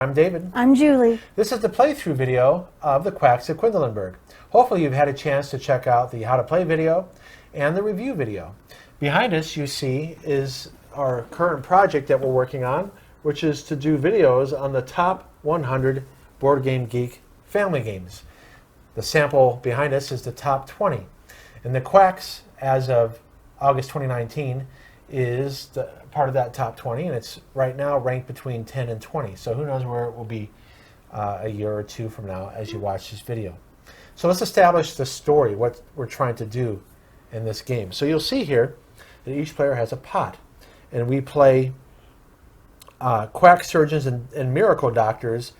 I'm David. I'm Julie. This is the playthrough video of the Quacks of Quedlinburg. Hopefully you've had a chance to check out the how to play video and the review video. Behind us you see is our current project that we're working on, which is to do videos on the top 100 Board Game Geek family games. The sample behind us is the top 20. And the Quacks, as of August 2019, is part of that top 20, and it's right now ranked between 10 and 20. So who knows where it will be a year or two from now as you watch this video. So let's establish the story, what we're trying to do in this game. So you'll see here that each player has a pot, and we play quack surgeons and miracle doctors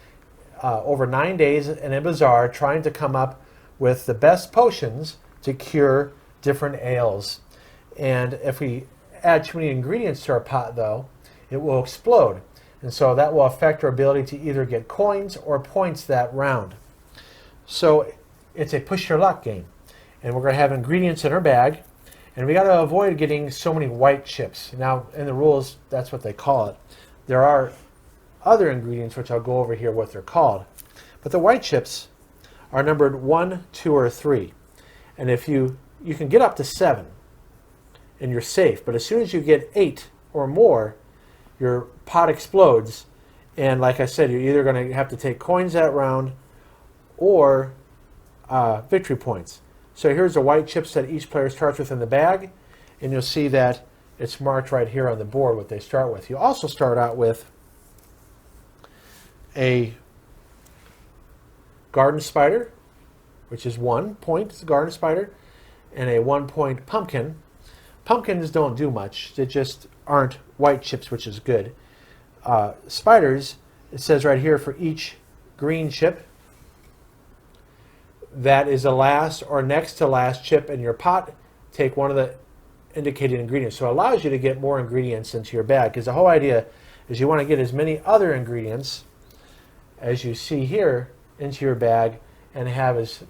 over 9 days in a bazaar, trying to come up with the best potions to cure different ails. And if we add too many ingredients to our pot, though, it will explode. And so that will affect our ability to either get coins or points that round. So it's a push your luck game. And we're going to have ingredients in our bag. And we got to avoid getting so many white chips. Now, in the rules, that's what they call it. There are other ingredients, which I'll go over here what they're called. But the white chips are numbered 1, 2, or 3. And if you can get up to 7. And you're safe. But as soon as you get 8 or more, your pot explodes. And like I said, you're either going to have to take coins that round or victory points. So here's the white chips that each player starts with in the bag. And you'll see that it's marked right here on the board what they start with. You also start out with a garden spider, which is 1 point. It's a garden spider. And a 1 point pumpkin. Pumpkins don't do much. They just aren't white chips, which is good. Spiders, it says right here, for each green chip, that is the last or next to last chip in your pot, take one of the indicated ingredients. So it allows you to get more ingredients into your bag, because the whole idea is you want to get as many other ingredients as you see here into your bag and have as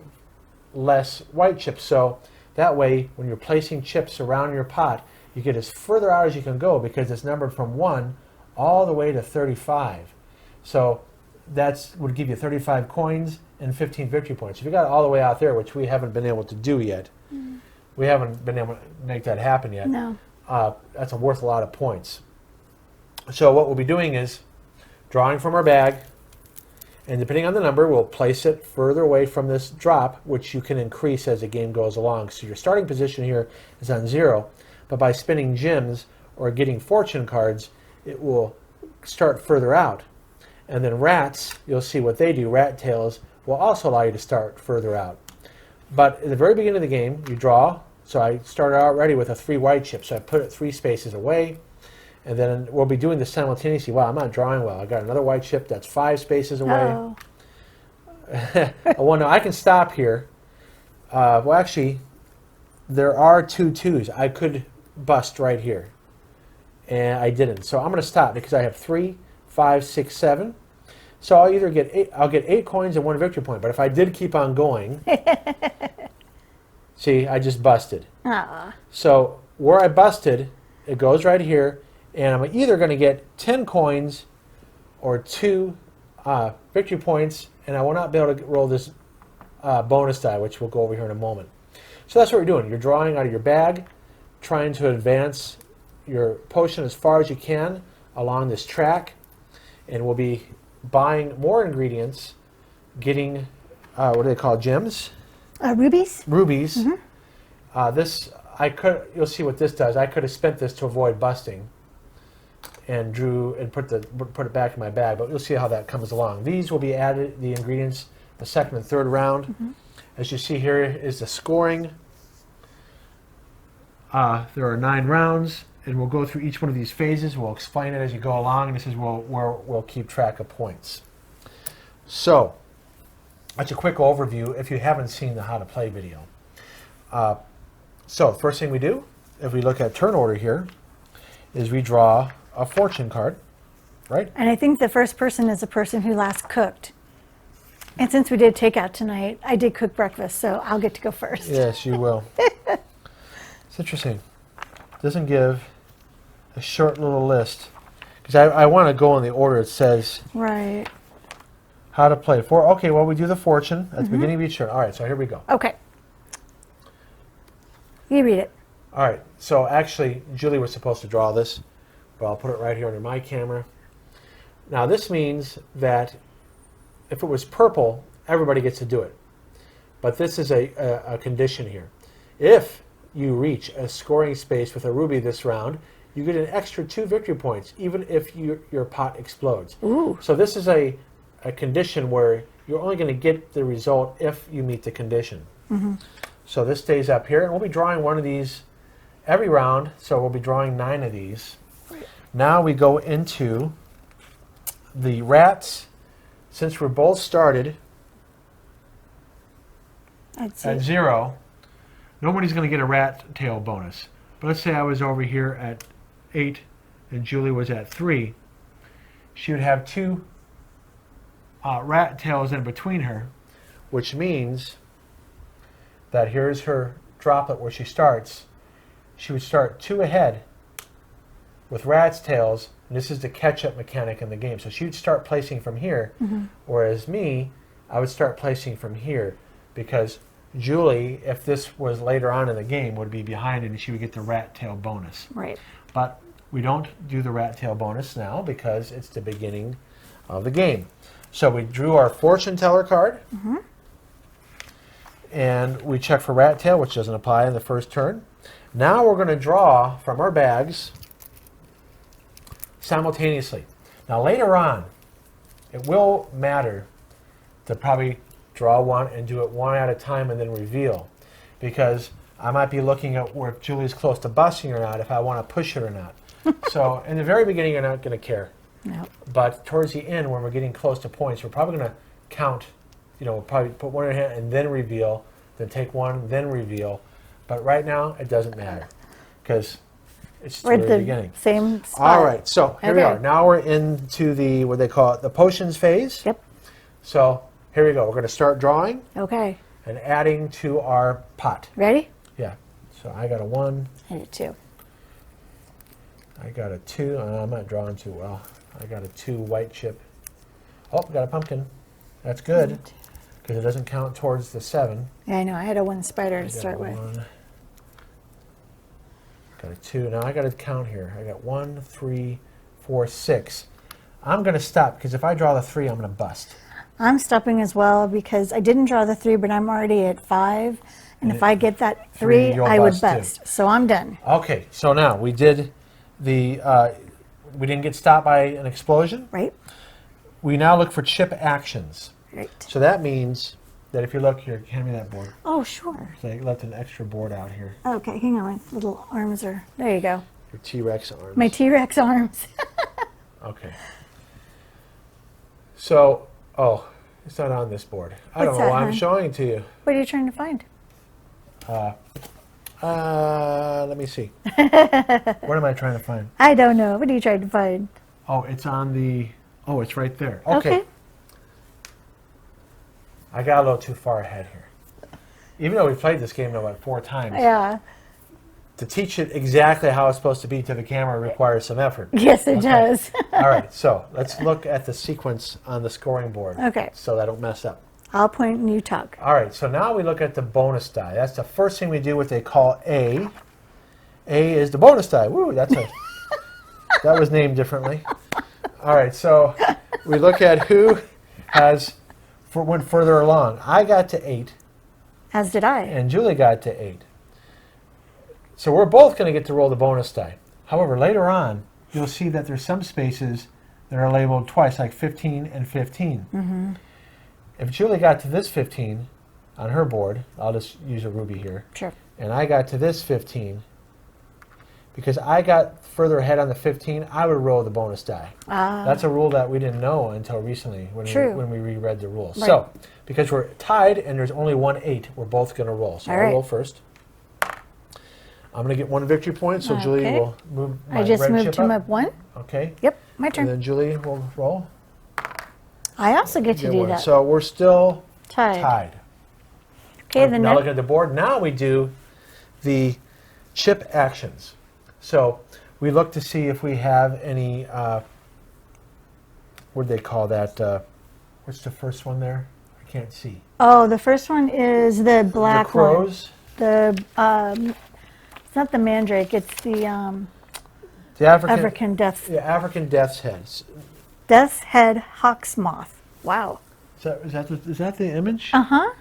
less white chips. So that way, when you're placing chips around your pot, you get as further out as you can go, because it's numbered from 1 all the way to 35. So that would give you 35 coins and 15 victory points. If you got it all the way out there, which we haven't been able to do yet, we haven't been able to make that happen yet. No. That's worth a lot of points. So what we'll be doing is drawing from our bag, and depending on the number, we'll place it further away from this drop, which you can increase as the game goes along. So your starting position here is on 0, but by spinning gems or getting fortune cards, it will start further out. And then rats, you'll see what they do. Rat tails will also allow you to start further out. But at the very beginning of the game, you draw. So I started out already with a 3 white chip, so I put it 3 spaces away. And then we'll be doing this simultaneously. Wow, I'm not drawing well. I got another white chip that's 5 spaces away. Oh. Well, no, I can stop here. Well, actually, there are 2 2s. I could bust right here, and I didn't. So I'm going to stop because I have 3, 5, 6, 7. So I'll either get 8. I'll get 8 coins and 1 victory point. But if I did keep on going, see, I just busted. Aww. So where I busted, it goes right here. And I'm either going to get 10 coins or 2 victory points, and I will not be able to roll this bonus die, which we'll go over here in a moment. So that's what we're doing. You're drawing out of your bag, trying to advance your potion as far as you can along this track, and we'll be buying more ingredients, getting, what do they call, gems? Rubies? Rubies. Mm-hmm. You'll see what this does. I could have spent this to avoid busting, and drew and put it back in my bag, but you'll see how that comes along. These will be added, the ingredients, the second and third round. Mm-hmm. As you see here is the scoring. There are 9 rounds, and we'll go through each one of these phases. We'll explain it as you go along, and this is where we'll keep track of points. So that's a quick overview if you haven't seen the how to play video. So the first thing we do, if we look at turn order here, is we draw a fortune card, right? And I think the first person is the person who last cooked. And since we did takeout tonight, I did cook breakfast, so I'll get to go first. Yes, you will. It's interesting. It doesn't give a short little list, because I want to go in the order it says. Right. How to play okay, well, we do the fortune at the beginning of each turn. All right, so here we go. Okay. You read it. All right, so actually, Julie was supposed to draw this, but I'll put it right here under my camera. Now, this means that if it was purple, everybody gets to do it. But this is a condition here. If you reach a scoring space with a ruby this round, you get an extra 2 victory points, even if your pot explodes. Ooh. So this is a condition where you're only going to get the result if you meet the condition. So this stays up here, and we'll be drawing one of these every round, so we'll be drawing 9 of these. Now we go into the rats. Since we're both started at 0, nobody's going to get a rat tail bonus. But let's say I was over here at 8 and Julie was at 3. She would have 2 rat tails in between her, which means that here's her droplet where she starts. She would start 2 ahead with rat's tails, and this is the catch-up mechanic in the game. So she would start placing from here, whereas me, I would start placing from here, because Julie, if this was later on in the game, would be behind and she would get the rat tail bonus. Right. But we don't do the rat tail bonus now because it's the beginning of the game. So we drew our fortune teller card, and we check for rat tail, which doesn't apply in the first turn. Now we're going to draw from our bags simultaneously. Now later on, it will matter to probably draw one and do it one at a time and then reveal, because I might be looking at where Julie's close to busting or not, if I want to push it or not. So in the very beginning, you're not going to care. No. But towards the end, when we're getting close to points, we're probably going to count. We'll probably put one in your hand and then reveal, then take one, then reveal. But right now, it doesn't matter because it's the very beginning. Same spot. All right, so here we are. Now we're into the, what they call it, the potions phase. Yep. So here we go. We're going to start drawing. Okay. And adding to our pot. Ready? Yeah. So I got a 1. I did 2. I got a 2. I'm not drawing too well. I got a 2 white chip. Oh, got a pumpkin. That's good because it doesn't count towards the 7. Yeah, I know. I had a 1 spider to start with. Got a 2. Now I got to count here. I got 1, 3, 4, 6. I'm going to stop because if I draw the 3, I'm going to bust. I'm stopping as well because I didn't draw the 3, but I'm already at 5. And if I get that 3, I would bust. So I'm done. Okay, so now we did the, we didn't get stopped by an explosion. Right. We now look for chip actions. Right. So that means that if you look here, hand me that board. Oh, sure. So I left an extra board out here. Okay, hang on. My little arms are, there you go. Your T-Rex arms. My T-Rex arms. Okay. So, oh, it's not on this board. I don't know why I'm showing it to you. What are you trying to find? Let me see. What am I trying to find? I don't know. What are you trying to find? Oh, it's on the, oh, it's right there. Okay. I got a little too far ahead here. Even though we played this game about 4 times. Yeah. To teach it exactly how it's supposed to be to the camera requires some effort. Yes, it does. All right, so let's look at the sequence on the scoring board. Okay. So that I don't mess up. I'll point and you talk. All right, so now we look at the bonus die. That's the first thing we do, what they call A. A is the bonus die. Woo, that's a, that was named differently. All right, so we look at who went further along. I got to 8. As did I. And Julie got to 8. So we're both going to get to roll the bonus die. However, later on, you'll see that there's some spaces that are labeled twice, like 15 and 15. Mm-hmm. If Julie got to this 15 on her board, I'll just use a ruby here. Sure. And I got to this 15, because I got further ahead on the 15, I would roll the bonus die. That's a rule that we didn't know until recently when we reread the rules. Right. So, because we're tied and there's only 1 8, we're both going to roll. So I'll roll first. I'm going to get 1 victory point, so Julie will move my red chip up. I just moved him up 1. Okay. Yep, my turn. And then Julie will roll. I also get to do that. So we're still tied. Okay, then now looking at the board, now we do the chip actions. So we look to see if we have any, what do they call that? Where What's the first one there? I can't see. Oh, the first one is the black The crows. one. It's not the mandrake. It's the The African. African death's Yeah, African death's heads. head hawk's moth. Wow. Is that the image?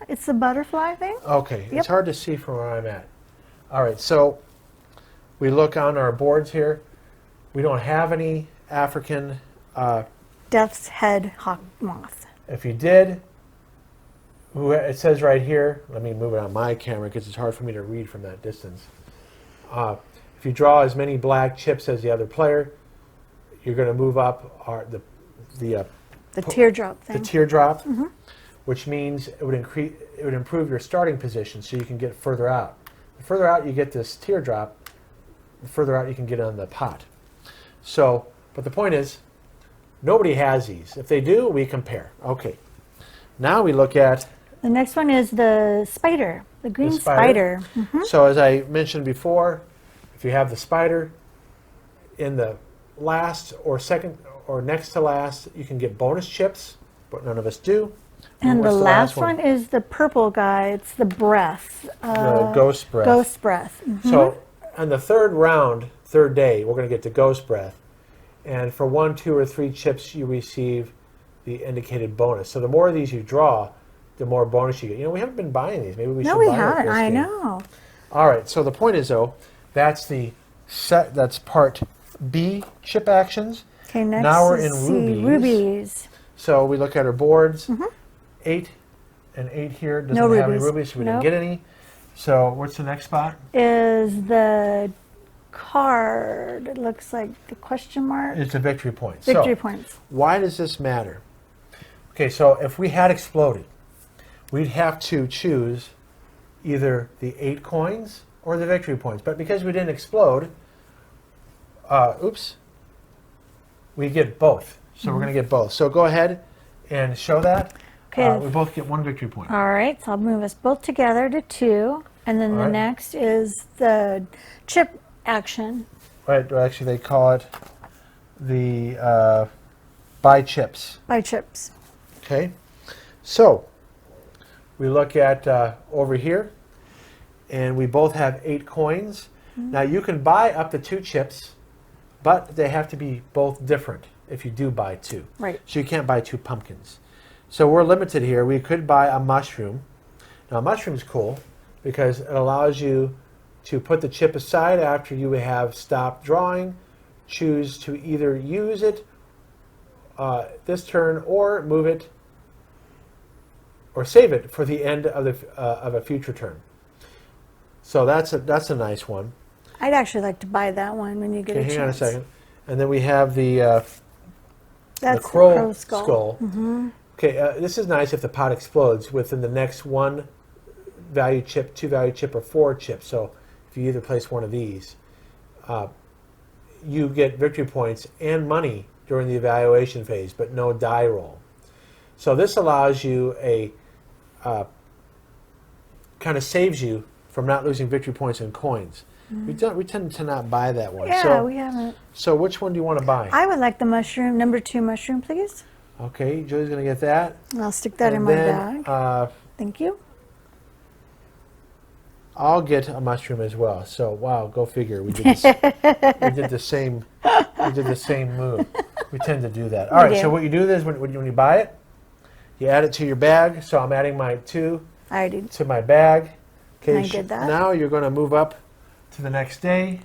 It's the butterfly thing. Okay, Yep. it's hard to see from where I'm at. All right, so we look on our boards here. We don't have any African. Death's head hawk moth. If you did, it says right here, let me move it on my camera because it's hard for me to read from that distance. If you draw as many black chips as the other player, you're going to move up the Teardrop thing. the teardrop, which means it would improve your starting position so you can get further out. The further out you get this teardrop, the further out you can get on the pot. So, but the point is, nobody has these. If they do, we compare. Okay. Now we look at The next one is the spider, the green the spider. So as I mentioned before, if you have the spider in the last or second or next to last, you can get bonus chips, but none of us do. And the what's last one is the purple guy. It's the breath. The ghost breath. Ghost breath. So on the third round, third day, we're going to get the ghost breath. And for 1, 2, or 3 chips, you receive the indicated bonus. So the more of these you draw, the more bonus you get. You know, we haven't been buying these. Maybe we should No, buy we it haven't. this I game. know. All right. So the point is, though, that's that's part B, chip actions. Okay, next Now we're is in C, rubies. rubies. So we look at our boards. 8 and 8 here doesn't No have any rubies. rubies, so we Nope. didn't get any. So what's the next spot? Is the card. It looks like the question mark. It's a victory point. Victory So points. why does this matter? Okay, so if we had exploded, we'd have to choose either the 8 coins or the victory points. But because we didn't explode, we get both. So we're going to get both. So go ahead and show that. Okay. We both get 1 victory point. All right, so I'll move us both together to 2. And then All the right. next is the chip action. Right, or actually they call it the buy chips. By chips. Okay, so we look at over here, and we both have 8 coins. Now you can buy up to 2 chips, but they have to be both different if you do buy 2. Right. So you can't buy 2 pumpkins. So we're limited here. We could buy a mushroom. Now a mushroom's cool because it allows you to put the chip aside after you have stopped drawing, choose to either use it this turn or move it or save it for the end of a future turn. So that's a nice one. I'd actually like to buy that one when you get Okay, a hang chance. on a second. And then we have the That's crow the crow skull. Okay, this is nice if the pot explodes within the next 1 value chip, 2 value chip, or 4 chips. So if you either place one of these, you get victory points and money during the evaluation phase, but no die roll. So this allows you kind of saves you from not losing victory points and coins. We tend to not buy that one. Yeah, so, we haven't. So which one do you want to buy? I would like the mushroom, number 2 mushroom, please. Okay, Julie's going to get that. And I'll stick that in And my then, bag. Thank you. I'll get a mushroom as well. So wow, go figure. We did this, we did the same. We did the same move. We tend to do that. All right. do. So what you do is when you buy it, you add it to your bag. So I'm adding my 2 I already to my bag. Okay. I did that. Now you're going to move up to the next day.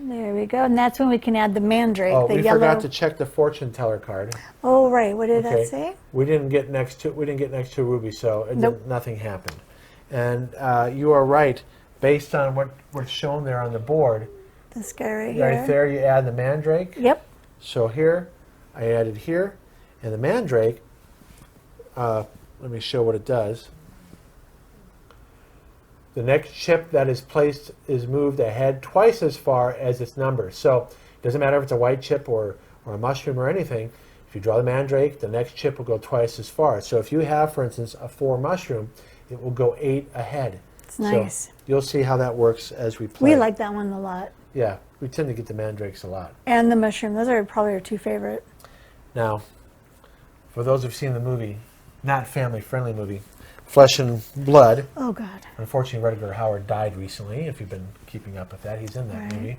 There we go. And that's when we can add the mandrake, Oh, the we yellow. forgot to check the fortune teller card. Oh, right. What did Okay. that say? We didn't get next to a ruby, so Nope. nothing happened. And you are right. Based on what's shown there on the board, This guy right right here. there, you add the mandrake. Yep. So here, I added here, and the mandrake. Let me show what it does. The next chip that is placed is moved ahead twice as far as its number. So it doesn't matter if it's a white chip or a mushroom or anything. If you draw the mandrake, the next chip will go twice as far. So if you have, for instance, a 4 mushroom, it will go 8 ahead. It's nice. So you'll see how that works as we play. We like that one a lot. Yeah, we tend to get the mandrakes a lot. And the mushroom. Those are probably our 2 favorite. Now, for those who've seen the movie not family-friendly movie, Flesh and Blood. Oh, God. Unfortunately, Rutger Hauer died recently, if you've been keeping up with that. He's in that Right. movie.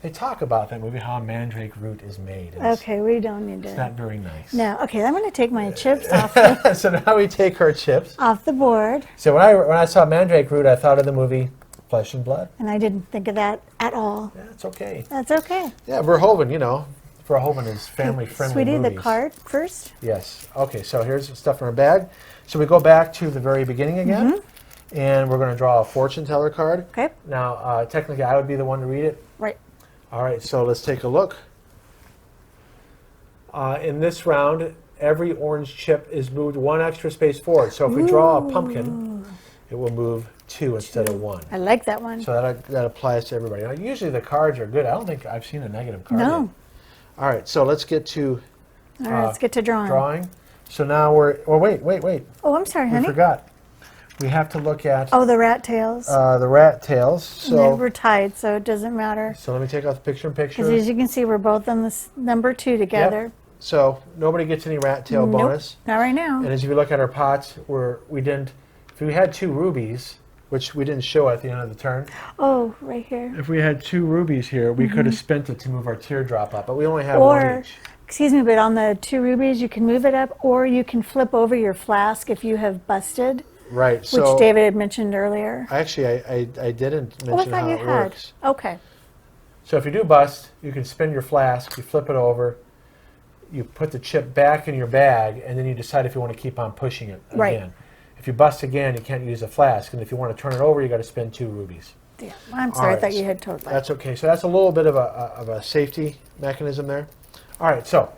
They talk about that movie, how mandrake root is made. It's, Okay, we don't need it's to. not very nice. No, okay, I'm going to take my chips off the, So now we take our chips. off the board, So when I saw mandrake root, I thought of the movie Flesh and Blood. and I didn't think of that at all. Yeah, it's okay. That's okay. Yeah, Verhoeven, Verhoeven is family-friendly Sweetie, movies. the card first. Yes. Okay, so here's stuff in our bag. So we go back to the very beginning again, and we're going to draw a fortune teller card. Okay. Now, technically, I would be the one to read it. Right. All right, so let's take a look. In this round, every orange chip is moved one extra space forward. So if we draw a pumpkin, it will move 2 instead of 1. I like that one. So that applies to everybody. Now, usually the cards are good. I don't think I've seen a negative card yet. No. All right, so let's get to All right, let's get to drawing. drawing. So now we're, oh, wait. Oh, I'm sorry, We honey. forgot. We have to look at Oh, the rat tails. the rat tails. And then So, we're tied, so it doesn't matter. so let me take out the Because picture-in-picture. as you can see, we're both on this number 2 together. Yep. So nobody gets any rat tail Nope, bonus. not right now. And as you look at our pots, we didn't. If we had 2 rubies, which we didn't show at the end of the turn, Oh, right here. if we had 2 rubies here, we could have spent it to move our teardrop up. But we only have 1 Or, each. excuse me, but on the 2 rubies, you can move it up, or you can flip over your flask if you have busted, Right. which So David had mentioned earlier. actually, I didn't Oh, I mention thought how you it had. works. Okay. So if you do bust, you can spin your flask, you flip it over, you put the chip back in your bag, and then you decide if you want to keep on pushing it again. Right. If you bust again, you can't use a flask, and if you want to turn it over, you got to spin 2 rubies. Yeah, I'm sorry, right, I thought you had told that. That's okay. So that's a little bit of a safety mechanism there. All right, so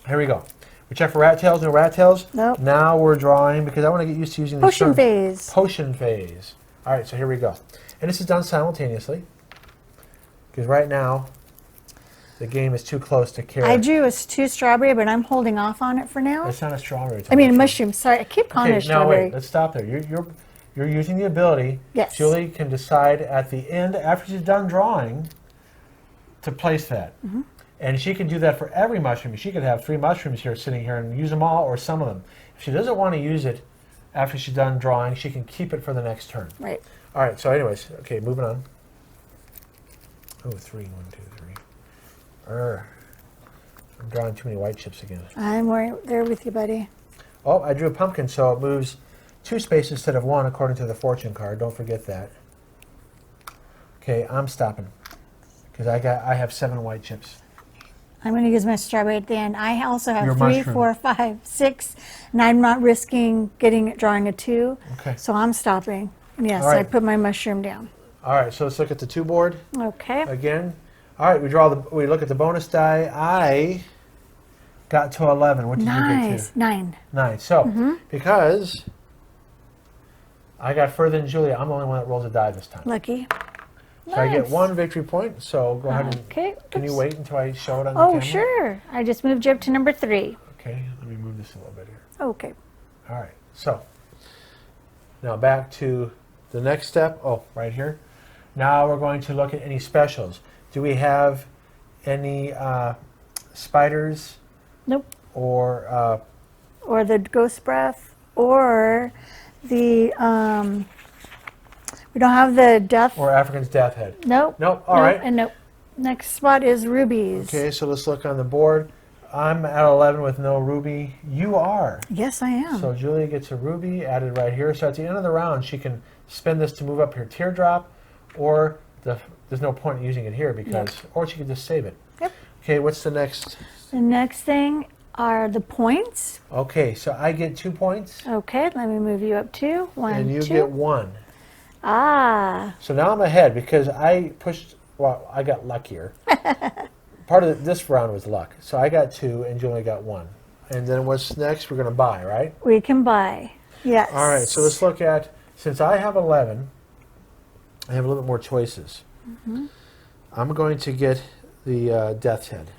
here we go. We check for rat tails, no rat tails. Nope. Now we're drawing, because I want to get used to using these Potion terms. phase. Potion phase. All right, so here we go. And this is done simultaneously, because right now the game is too close to care. I drew a 2 strawberry, but I'm holding off on it for now. It's not a strawberry. it's I mean, a mushroom. mushroom. Sorry, I keep calling it a Okay, now strawberry. wait, let's stop there. You're using the ability. Yes. Julie can decide at the end, after she's done drawing, to place that. Mm-hmm. And she can do that for every mushroom. She could have 3 mushrooms here sitting here and use them all or some of them. If she doesn't want to use it after she's done drawing, she can keep it for the next turn. Right. All right, so anyways, okay, moving on. Oh, 3, 1, 2, 3. I'm drawing too many white chips again. I'm right there with you, buddy. Oh, I drew a pumpkin, so it moves 2 spaces instead of 1 according to the fortune card. Don't forget that. Okay, I'm stopping because I have 7 white chips. I'm going to use my strawberry at the end. I also have Your 3, mushroom. 4, 5, 6, and I'm not risking drawing a 2. Okay. So I'm stopping. Yes, All right. I put my mushroom down. All right, so let's look at the 2 board Okay. again. All right, we look at the bonus die. I got to 11. What did you get Nice. to? 9. 9. So because I got further than Julia, I'm the only one that rolls a die this time. Lucky. So I get Nice. 1 victory point. So go ahead and Okay. can you Oops. wait until I show it on the Oh, camera? sure. I just moved you up to number 3. Okay, let me move this a little bit here. Okay. All right, so now back to the next step. Oh, right here. Now we're going to look at any specials. Do we have any spiders Nope. or Or the ghost breath, or the, we don't have the death. African's death head? Nope. Nope. All Nope, right. And nope. Next spot is rubies. Okay, so let's look on the board. I'm at 11 with no ruby. You are. Yes, I am. So Julia gets a ruby added right here. So at the end of the round, she can spin this to move up her teardrop, or there's no point in using it here because, or she can just save it. Yep. Okay, what's the next? The next thing are the points. Okay, so I get 2 points, Okay, let me move you up 2. 1, and you 2. get 1. Ah, So now I'm ahead because I pushed. Well, I got luckier. Part of this round was luck. So I got 2, and Julia got 1. And then what's next? We're going to buy, right? we can buy. Yes. All right. So let's look at. Since I have 11, I have a little bit more choices. I'm going to get the Death's Head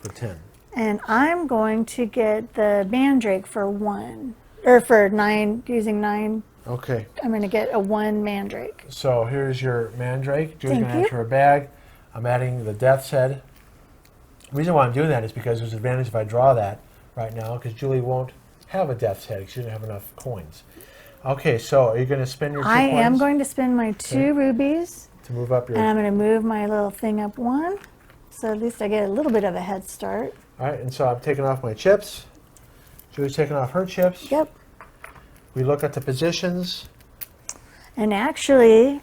for 10. And I'm going to get the mandrake for 1. Or for 9, using 9. Okay. I'm going to get a 1 mandrake. So here's your mandrake. Julie's going Thank to you. add to her bag. I'm adding the Death's Head. The reason why I'm doing that is because there's an advantage if I draw that right now, because Julie won't have a death's head because you didn't have enough coins. Okay, so are you going to spend your 2 I coins? am going to spend my 2 rubies. To move up your... And I'm going to move my little thing up 1. So at least I get a little bit of a head start. All right, and so I'm taking off my chips. Julie's taking off her chips. Yep. We look at the positions. And actually,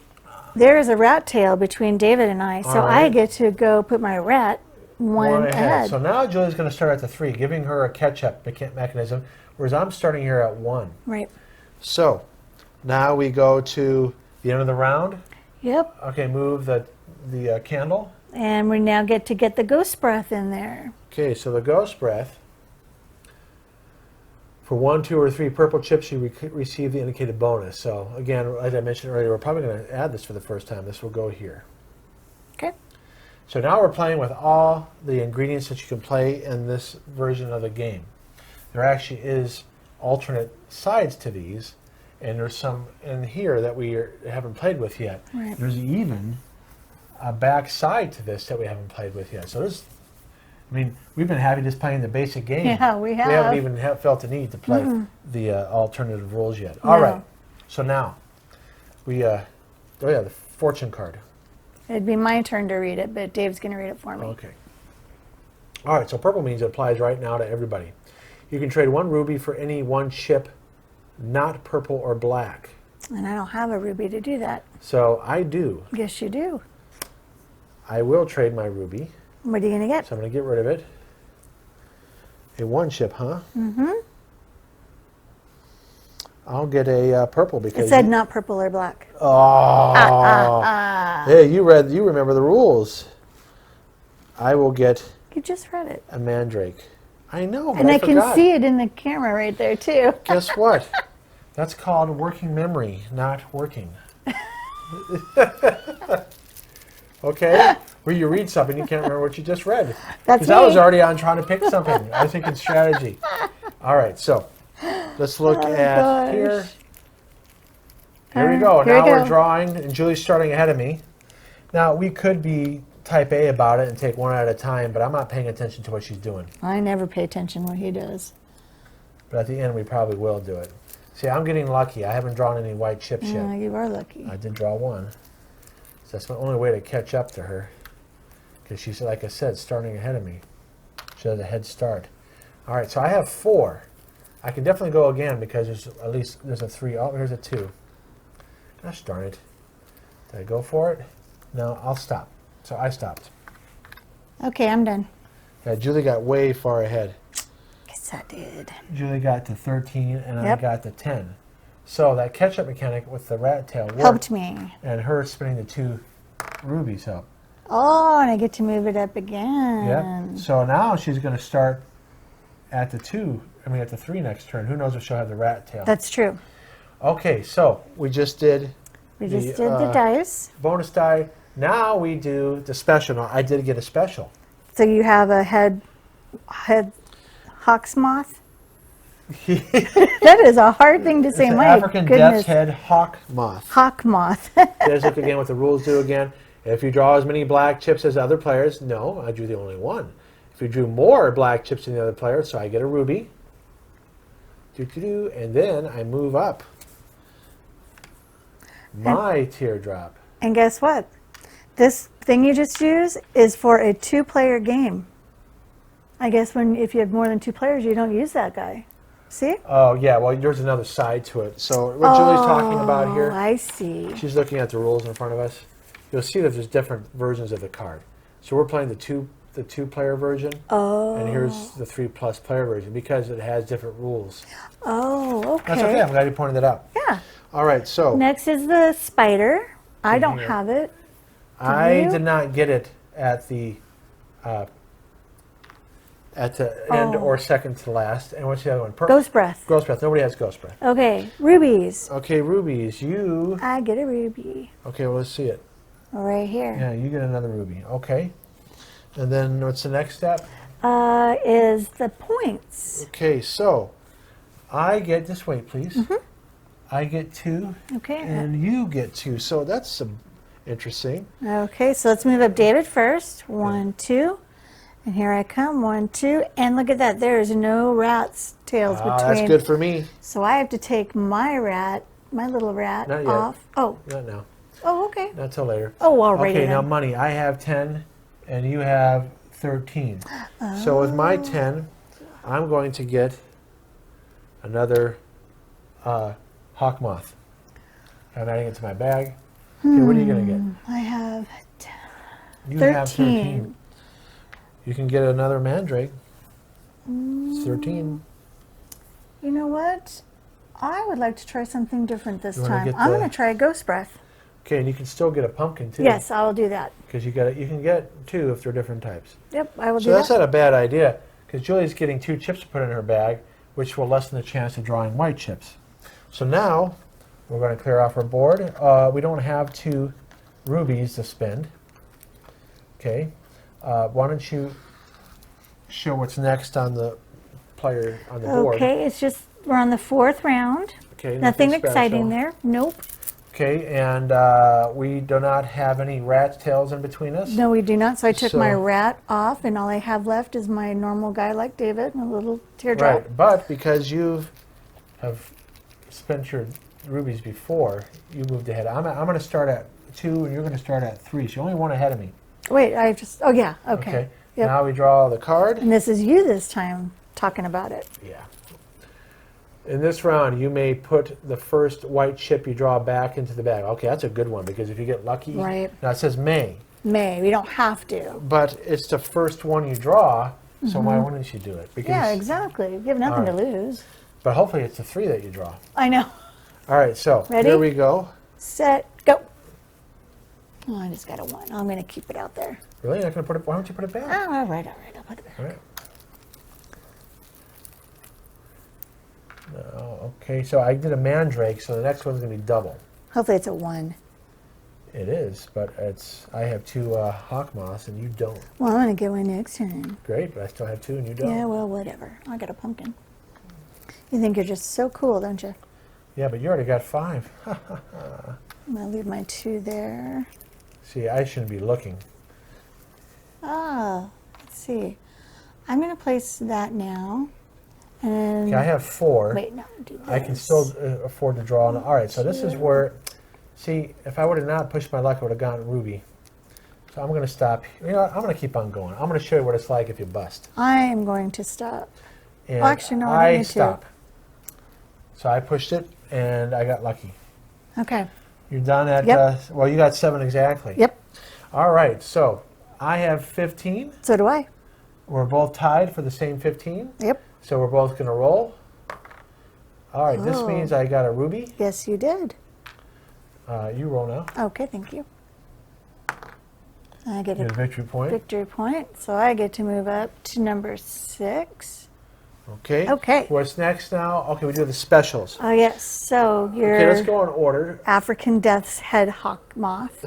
there is a rat tail between David and I. So All right. I get to go put my rat one ahead. So now Julie's going to start at the 3, giving her a catch-up mechanism, whereas I'm starting here at 1. Right. So now we go to the end of the round. Yep. Okay, move the candle. And we now get to get the ghost breath in there. Okay, so the ghost breath. For 1, 2, or 3 purple chips, you receive the indicated bonus. So again, as I mentioned earlier, we're probably going to add this for the first time. This will go here. Okay. So now we're playing with all the ingredients that you can play in this version of the game. There actually is alternate sides to these, and there's some in here that we haven't played with yet. Right. There's even a back side to this that we haven't played with yet. So there's, I mean, we've been happy just playing the basic game. Yeah, we have. We haven't even felt the need to play the alternative rules yet. No. All right. So now we, oh yeah, the fortune card. It'd be my turn to read it, but Dave's going to read it for me. Okay. All right, so purple means it applies right now to everybody. You can trade 1 ruby for any 1 chip, not purple or black. And I don't have a ruby to do that. So I do. Yes, you do. I will trade my ruby. What are you going to get? So I'm going to get rid of it. A 1 chip, huh? Mm-hmm. I'll get a purple because It said not purple or black. Oh. Hey, you remember the rules. I will get You just read it. a mandrake. I know, but And I forgot. can see it in the camera right there, too. Guess what? That's called working memory, not working. Okay? Where you read something, you can't remember what you just read. That's Because I was me. already on trying to pick something. I was thinking strategy. All right, so let's look at gosh. here. Here we go. Here we Now we're go. drawing, and Julie's starting ahead of me. Now, we could be type A about it and take 1 at a time, but I'm not paying attention to what she's doing. I never pay attention what he does. But at the end, we probably will do it. See, I'm getting lucky. I haven't drawn any white chips yet. You are lucky. I did draw 1. So that's my only way to catch up to her. Because she's, like I said, starting ahead of me. She has a head start. All right, so I have 4. I can definitely go again because there's a 3. Oh, here's a 2. Gosh darn it. Did I go for it? No, I'll stop. So I stopped. Okay, I'm done. Yeah, Julie got way far ahead. Yes, I did. Julie got to 13 and I Yep. got to 10. So that catch-up mechanic with the rat tail worked. Helped me. And her spinning the 2 rubies helped. Oh, and I get to move it up again. Yep. So now she's going to start at the 3 next turn. Who knows if she'll have the rat tail. That's true. Okay, so we just did We just did the dice. bonus die. Now we do the special. Now, I did get a special. So you have a head hawk's moth. That is a hard thing to say. It's an My African goodness. death's head hawk moth. Hawk moth. Let's look again what the rules do again. If you draw as many black chips as other players, no, I drew the only 1. If you drew more black chips than the other player, so I get a ruby. And then I move up. My teardrop. And guess what? This thing you just used is for a 2-player game. I guess if you have more than 2 players, you don't use that guy. See? Oh, yeah, well, there's another side to it. So what Julie's talking about here, I see. she's looking at the rules in front of us. You'll see that there's different versions of the card. So we're playing the 2-player version. Oh. And here's the 3+ player version because it has different rules. Oh, okay. That's okay. I'm glad you pointed that out. Yeah. All right, so Next is the spider. I don't here. have it. I you? did not get it at the end or second to last. And what's the other one? Ghost breath. Ghost breath. Nobody has ghost breath. Okay, rubies. Okay, rubies. You. I get a ruby Okay, well, let's see it. right here. Yeah, you get another ruby. Okay. And then what's the next step? Is the points. Okay, so I get, just wait, please. I get 2, Okay. and you get 2. So that's interesting. Okay, so let's move up David first. 1, 2. And here I come, 1, 2, and look at that. There's no rat's tails between. That's good for me. So I have to take my little rat Not yet. off. Oh, Not now. oh, okay. Not till later. Oh, alrighty Okay, now then. money. I have 10 and you have 13. So with my 10, I'm going to get another hawk moth. I'm adding it to my bag. Okay, what are you going to get? I have You 13. have 13. You can get another mandrake. It's 13. You know what? I would like to try something different this You wanna time. get I'm the- going to try Ghost Breath. Okay, and you can still get a pumpkin too. Yes, I will do that. Because you can get 2 if they're different types. Yep, I will So do that's that. not a bad idea, because Julie's getting 2 chips to put in her bag, which will lessen the chance of drawing white chips. So now we're going to clear off our board. We don't have 2 rubies to spend. Okay, why don't you show what's next on the player on the board? Okay, it's just, we're on the 4th round. Okay, Nothing special. exciting there. Nope. Okay, and we do not have any rat's tails in between us. No, we do not. So I took my So- rat off, and all I have left is my normal guy like David, and a little teardrop. Right, but because you have spent your rubies before, you moved ahead. I'm going to start at 2, and you're going to start at 3. So you're only 1 ahead of me. Wait, I just, oh yeah, okay. Yep. Now we draw the card. And this is you this time talking about it. Yeah. In this round, you may put the first white chip you draw back into the bag. Okay, that's a good one, because if you get lucky, Right. now it says may, May, we don't have to. but it's the first one you draw, so why wouldn't you do it? Because, Yeah, exactly. You have nothing to lose. But hopefully it's the 3 that you draw. I know. All right, so Ready? here we go. Set, go. Oh, I just got a 1. I'm going to keep it out there. Really? You're not going to put it? Why don't you put it back? Oh, all right. I'll put it back. All right. No, okay, so I did a mandrake, so the next one's going to be double. Hopefully it's a 1. It is, but I have 2 hawk moths and you don't. Well, I'm going to go in next turn. Great, but I still have 2 and you don't. Yeah, well, whatever. I got a pumpkin. You think you're just so cool, don't you? Yeah, but you already got 5. I'm going to leave my 2 there. See, I shouldn't be looking. Ah, let's see. I'm going to place that now. And Okay, I have 4. wait, no, do this. I can still afford to draw. All right, so this is where, see, if I would have not pushed my luck, I would have gotten ruby. So I'm going to stop. You know what? I'm going to keep on going. I'm going to show you what it's like if you bust. I'm going to stop. And Well, actually, no, I don't need to. stop. So I pushed it, and I got lucky. Okay. You're done at, Yep. well, you got 7 exactly. Yep. All right, so I have 15. So do I. We're both tied for the same 15. Yep. So we're both going to roll. All right, this Oh. means I got a ruby. Yes, you did. You roll now. Okay, thank you. I get You get a a victory point. victory point, so I get to move up to number 6. Okay. Okay. What's next now? Okay, we do the specials. Oh, yes. So Okay, let's your go in order. African Death's Head Hawk Moth.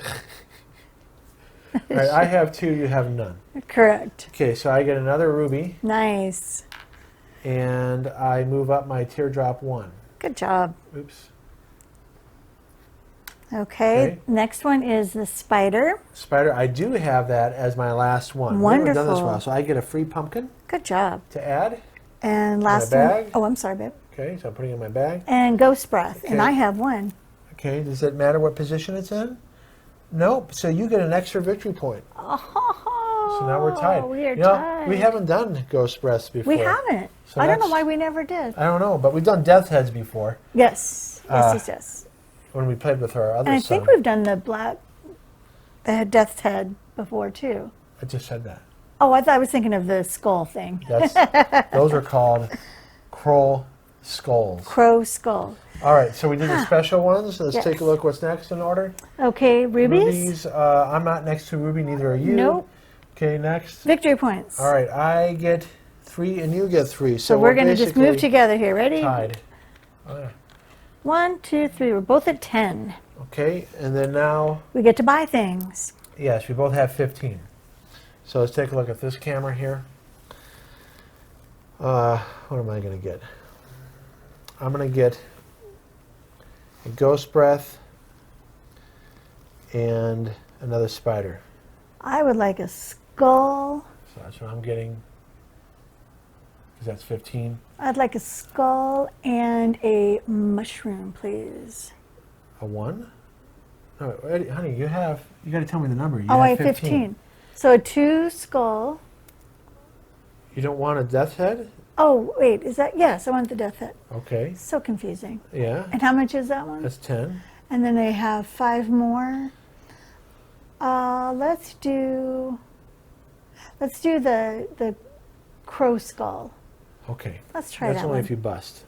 All right, I have 2, you have none. Correct. Okay, so I get another ruby, Nice. and I move up my teardrop 1. Good job. Oops. Okay. Okay. Next one is the spider. Spider, I do have that as my last one. We haven't done this Wonderful. well, so I get a free pumpkin Good job. to add. And last bag? one. Oh, I'm sorry, babe. Okay, so I'm putting it in my bag. And Ghost Breath. And Okay. I have 1. Okay, does it matter what position it's in? Nope, so you get an extra victory point. Oh, So now we're tied. We are You know, tied. we haven't done Ghost Breaths before. We haven't. So I don't know that's- why we never did. I don't know, but we've done Death Heads before Yes. Yes. when we played with our other And I son. think we've done the Death's Head before, too. I just said that. Oh, I was thinking of the skull thing. Those are called Kroll Skulls. Crow skull. All right, so we did the special ones. Let's Yes. take a look what's next in order. Okay, rubies. I'm not next to Ruby, neither are you. Nope. Okay, next. Victory points. All right, I get 3 and you get 3. So we're going to just move basically together here. Ready? tied. Oh, yeah. 1, 2, 3. We're both at 10. Okay, and then now, We get to buy things. yes, we both have 15. So let's take a look at this camera here. What am I going to get? I'm going to get a Ghost Breath and another spider. I would like a skull So that's what I'm getting. Because that's 15. I'd like a skull and a mushroom, please. A 1? No, Eddie, honey, you got to tell me the number. You Oh, I have have 15. So a 2 skull. You don't want a death's head? Oh, wait, is that? Yes, I want the death head. Okay. So confusing. Yeah. And how much is that one? That's 10. And then I have 5 more. Let's do the crow skull. Okay. Let's try That's that only one. if you bust.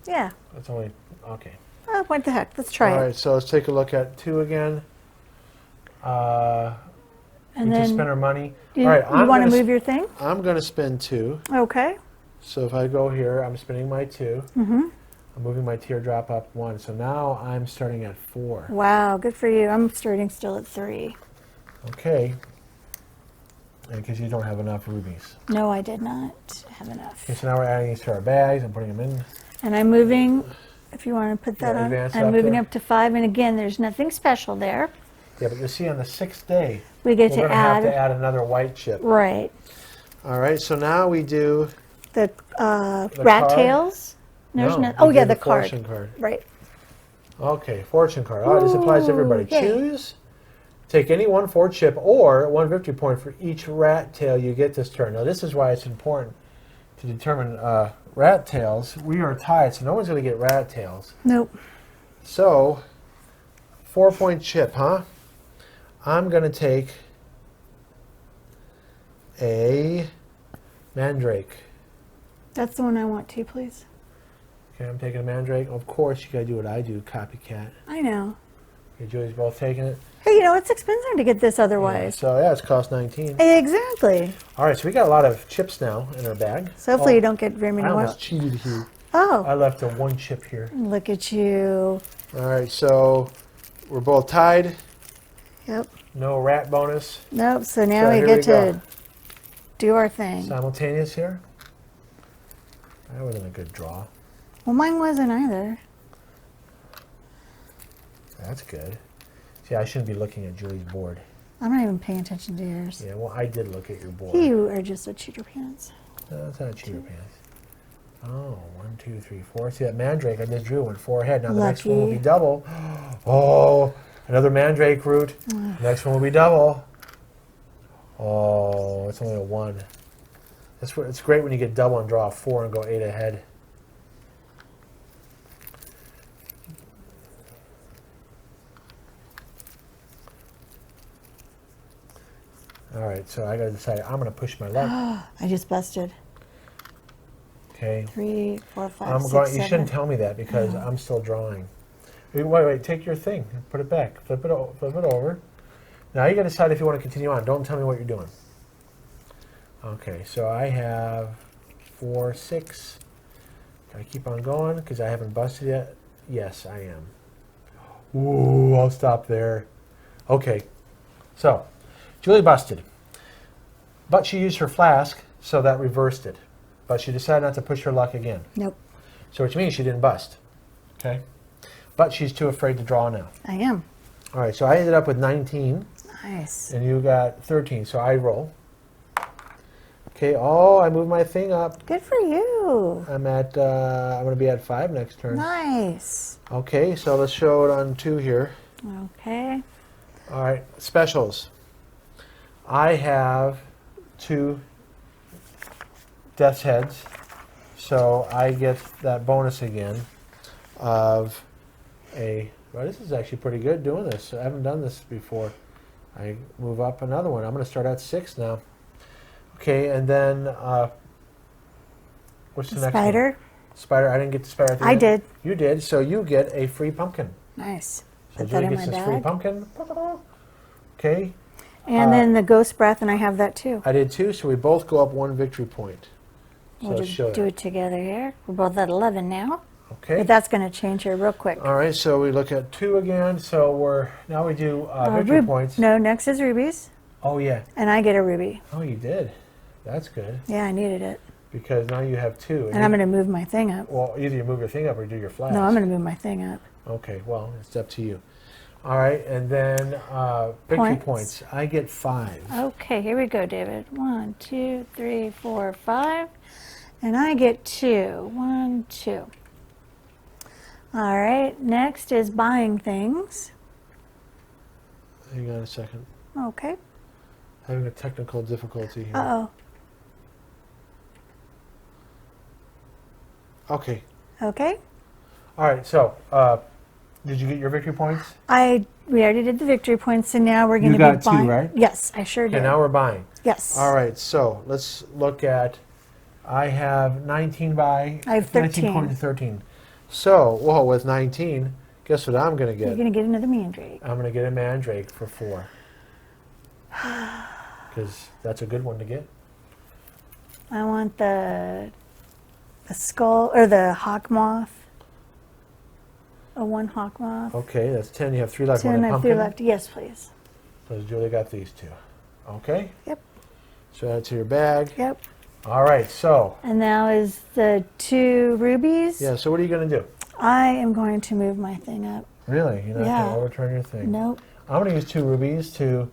Yeah. That's only, okay. Oh, what the heck? Let's try All it. right, so let's take a look at 2 again. And we then just spent our money. you, All right, you want to move your thing? I'm going to spend 2. Okay. So if I go here, I'm spending my 2. Mm-hmm. I'm moving my teardrop up 1. So now I'm starting at 4. Wow, good for you. I'm starting still at 3. Okay. Because you don't have enough rubies. No, I did not have enough. Okay, so now we're adding these to our bags and putting them in. And I'm moving, if you want to put that Yeah, on, advance I'm up moving there. up to 5. And again, there's nothing special there. Yeah, but you see on the 6th day, We get we're to going to have add, to add another white chip. right, All right, so now we do... the The rat card? tails. There's No, no, we oh, do yeah, the the card. fortune card. Right. Okay, fortune card. Oh, this applies to everybody. Ooh, yay. Choose. Take any 1 fort chip or 1 victory point for each rat tail you get this turn. Now, this is why it's important to determine rat tails. We are tied, so no one's going to get rat tails. Nope. So, 4-point chip, huh? I'm going to take a mandrake. That's the one I want too, please. Okay, I'm taking a mandrake. Of course, you got to do what I do, copycat. I know. Okay, Julie's both taking it. Hey, you know, it's expensive to get this otherwise. So, yeah, it's cost 19. Exactly. All right, so we got a lot of chips now in our bag. So hopefully Oh, you don't get very many I more. almost cheated here. Oh, I left a 1 chip here. look at you. All right, so we're both tied. Yep. No rat bonus. Nope. So now So we here get we go. to do our thing. Simultaneous here. That wasn't a good draw. Well, mine wasn't either. That's good. See, I shouldn't be looking at Julie's board. I'm not even paying attention to yours. Yeah, well, I did look at your board. You are just a cheater pants. No, that's not a cheater pants. Oh, 1, 2, 3, 4. See, that mandrake I just drew went 4 ahead. Now the next one will be Lucky. double. Oh, another mandrake root. Next one will be double. Oh, it's only a 1. It's great when you get double and draw a 4 and go 8 ahead. All right, so I got to decide. I'm going to push my luck. I just busted. Okay. 3, 4, 5, I'm 6, going. You 7. shouldn't tell me that because I'm still drawing. Wait. Take your thing. Put it back. Flip it over. Now you got to decide if you want to continue on. Don't tell me what you're doing. Okay. So I have 4, 6. Can I keep on going because I haven't busted yet? Yes, I am. Ooh, I'll stop there. Okay. So Julie busted, but she used her flask, so that reversed it. But she decided not to push her luck again. Nope. So which means she didn't bust. Okay? But she's too afraid to draw now. I am. All right, so I ended up with 19, Nice. and you got 13, so I roll. Okay, oh, I moved my thing up. Good for you. I'm going to be at 5 next turn. Nice. Okay, so let's show it on 2 here. Okay. All right, specials. I have 2 death's heads, so I get that bonus again of a, well, this is actually pretty good doing this. I haven't done this before. I move up another one. I'm going to start at 6 now. Okay, and then what's the next one? Spider. Spider, I didn't get the spider at the I end. did. You did, so you get a free pumpkin. Nice. So Put that Julie in gets my this free bag. pumpkin. Okay, And then the ghost breath, and I have that too. I did too, so we both go up 1 victory point. So We'll let's just show do that. it together here. We're both at 11 now. Okay. But that's going to change here real quick. All right, so we look at 2 again. So now we do victory points. No, next is rubies, Oh yeah. and I get a ruby. Oh, you did. That's good Yeah, I needed it. because now you have 2. And I'm going to move my thing up. Well, either you move your thing up or do your flash. No, I'm going to move my thing up. Okay, well, it's up to you. All right, and then victory Points. points. I get 5. Okay, here we go, David. 1, 2, 3, 4, 5. And I get 2. 1, 2. All right, next is buying things. Hang on a second. Okay. Having a technical difficulty here. Uh-oh. Okay. Okay. All right, so did you get your victory points? We already did the victory points, and now we're going to You be got 2, buying. right? Yes, I sure Okay, did. now we're buying. Yes. All right, so let's look at, I have 19 by... I have 13. 19 to 13. So, well, with 19, guess what I'm going to You're get? going to get another mandrake. I'm going to get a mandrake for 4. Because that's a good one to get. I want the skull, or the hawk moth. A 1 hawk moth. Okay, that's 10. You have 3 left. 10, Want a I have 3 pumpkin? left. Yes, please. So Julie got these 2. Okay? Yep. So add to your bag. Yep. All right, so... And now is the 2 rubies. Yeah, so what are you going to do? I am going to move my thing up. Really? You're not Yeah. going to overturn your thing? Nope. I'm going to use 2 rubies to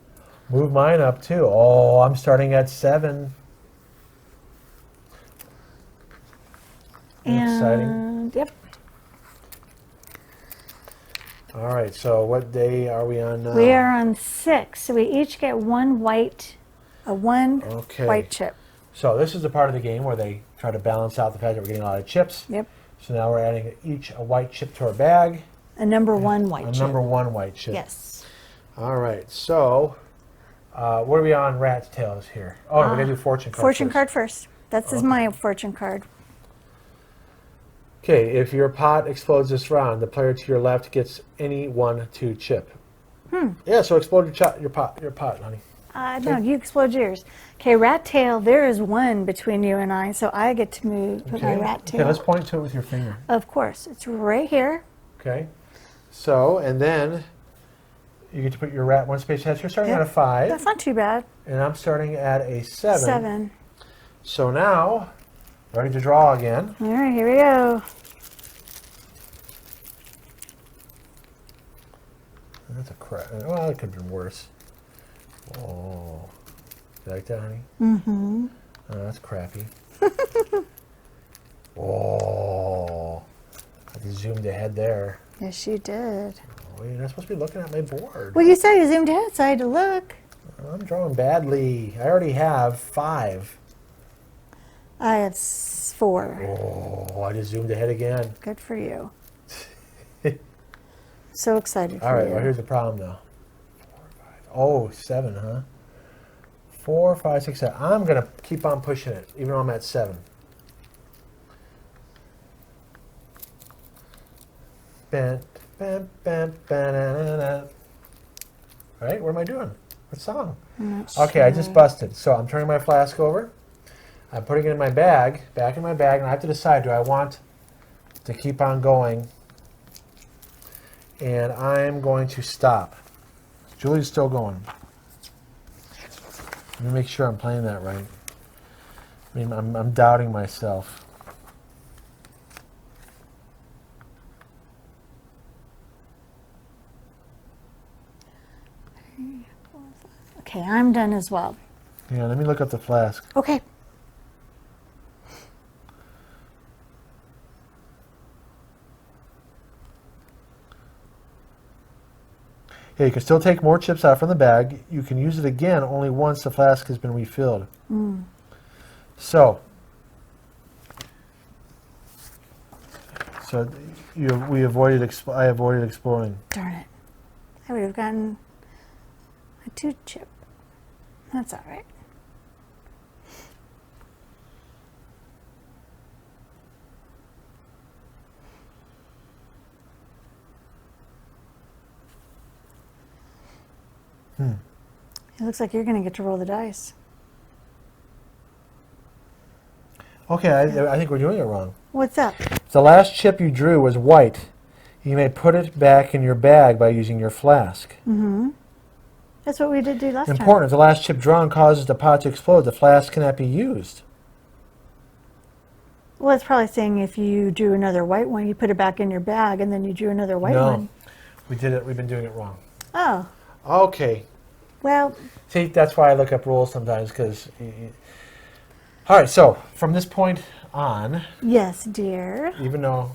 move mine up, too. Oh, I'm starting at 7. Exciting. And yep. All right, so what day are we on now? We are on 6, so we each get 1 white, a 1 Okay. white chip. So this is the part of the game where they try to balance out the fact that we're getting a lot of chips. Yep. So now we're adding each a white chip to our bag. A number 1 white A chip. number 1 white chip. Yes. All right, so what are we on rat's tails here? Oh, no, we're going to do fortune card Fortune first. card first. That's is my fortune card. Okay, if your pot explodes this round, the player to your left gets any 1-2 chip. Yeah, so explode your pot, honey. No, you explode yours. Okay, rat tail, there is 1 between you and I, so I get to put my rat tail. Okay, let's point to it with your finger. Of course, it's right here. Okay, so, and then you get to put your rat 1 space ahead. You're starting at a 5, That's not too bad. and I'm starting at a 7. 7. So now, ready to draw again. All right, here we go. That's a crap. Well, it could have been worse. Oh, you like that, honey? Mm-hmm. Oh, that's crappy. Oh, I just zoomed ahead there. Yes, you did. Oh, you're not supposed to be looking at my board. Well, you said you zoomed ahead, so I had to look. I'm drawing badly. I already have 5. I have 4. Oh, I just zoomed ahead again. Good for you. So excited for All right, you. well, here's the problem, though. 4, 5. Oh, 7, huh? 4, 5, 6, 7. I'm going to keep on pushing it, even though I'm at 7. Bam, bam, bam, ba-na-na-na. All right, what am I doing? What song? I'm not Okay, I sure. just busted. So I'm turning my flask over. I'm putting it in my bag, back in my bag, and I have to decide, do I want to keep on going? And I'm going to stop. Julie's still going. Let me make sure I'm playing that right. I mean, I'm doubting myself. Okay, I'm done as well. Yeah, let me look up the flask. Okay. Yeah, you can still take more chips out from the bag. You can use it again only once the flask has been refilled. So I avoided exploring. Darn it. I would have gotten a 2 chip. That's all right. It looks like you're going to get to roll the dice. Okay, I think we're doing it wrong. What's up? If the last chip you drew was white, you may put it back in your bag by using your flask. That's what we did do last time. Important, if the last chip drawn causes the pot to explode, the flask cannot be used. Well, it's probably saying if you drew another white one, you put it back in your bag, and then you drew another white No. one. We did it. We've been doing it wrong. Oh, Okay. well, See, that's why I look up rules sometimes, because... All right, so from this point on, yes, dear. even though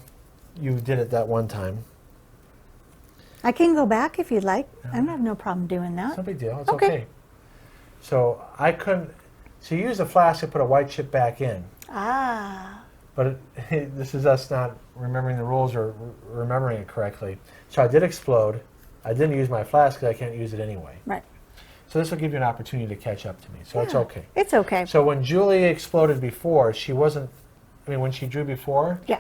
you did it that one time, I can go back if you'd like. I don't have no problem doing it's that. no big deal. It's Okay. okay. So I couldn't... So you use a flask to put a white chip back in. Ah, But this is us not remembering the rules or remembering it correctly. So I did explode. I didn't use my flask because I can't use it anyway. right. So this will give you an opportunity to catch up to me. So it's Yeah, okay. It's okay. So when Julie exploded before, she wasn't... I mean, when she drew before, Yeah.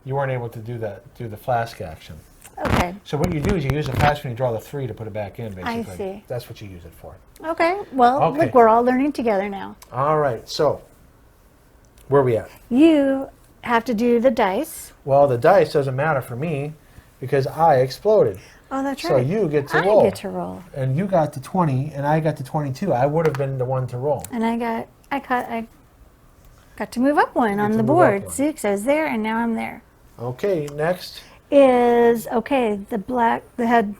you weren't able to do the flask action. Okay. So what you do is you use the flask when you draw the 3 to put it back in, basically. I see. That's what you use it for. Okay. Well, Okay. look, we're all learning together now. All right, so where are we at? You have to do the dice. Well, the dice doesn't matter for me because I exploded. Oh, that's So right. you get to I roll. get to roll. And you got to 20, and I got to 22. I would have been the one to roll. And I got to move up one on to the move up board. one. See, it says there, and now I'm there. Okay, next. Okay, the head,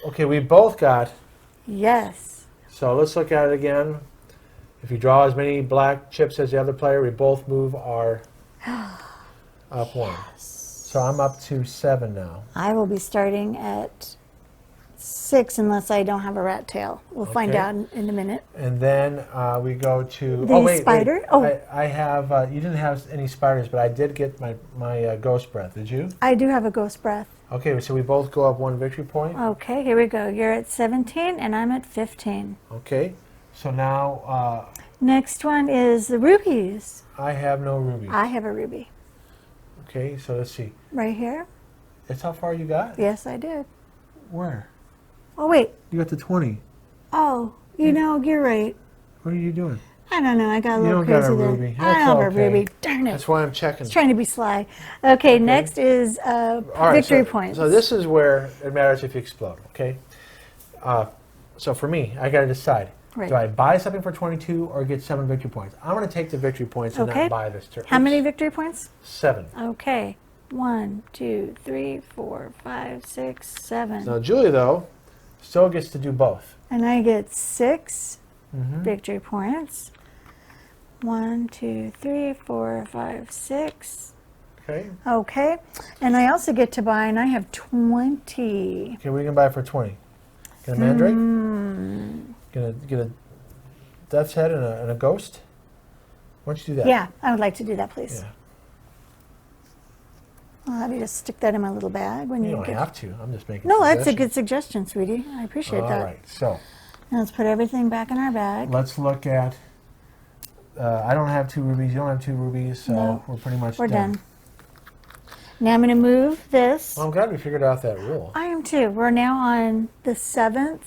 Okay, we both got. yes. So let's look at it again. If you draw as many black chips as the other player, we both move our up one. So I'm up to 7 now. I will be starting at 6 unless I don't have a rat tail. We'll find Okay. out in a minute. And then we go to... The oh, wait, spider? Wait. Oh. I have... you didn't have any spiders, but I did get my ghost breath. Did you? I do have a ghost breath. Okay, so we both go up 1 victory point. Okay, here we go. You're at 17 and I'm at 15. Okay, so now Next one is the rubies. I have no ruby. I have a ruby. Okay, so let's see. Right here? That's how far you got? Yes, I did. Where? Oh, wait. You got to 20. Oh, you know, you're right. What are you doing? I don't know. I got a You little don't got crazy a there. ruby. I That's don't have a okay. ruby. Darn it. That's why I'm checking. It's trying to be sly. Okay, next is All right, victory so, points. So this is where it matters if you explode, okay? So for me, I got to decide. Right. Do I buy something for 22 or get 7 victory points? I'm going to take the victory points and Okay. not buy this turn. How many victory points? 7. Okay. 1, 2, 3, 4, 5, 6, 7. Now Julie, though, still gets to do both. And I get 6 Mm-hmm. victory points. 1, 2, 3, 4, 5, 6. Okay. Okay. And I also get to buy, and I have 20. Okay, what are you going to buy for 20? Get a mandrake? Mm, Get a death's head and a ghost? Why don't you do that? yeah, I would like to do that, please. Yeah. I'll have you just stick that in my little bag when You you don't get. have to. I'm just making No, that's a suggestions. good suggestion, sweetie. I appreciate All that. right, so Now let's put everything back in our bag. let's look at... I don't have 2 rubies. You don't have 2 rubies, so No, we're pretty much We're done. Now I'm going to move this. Well, I'm glad we figured out that rule. I am too. We're now on the 7th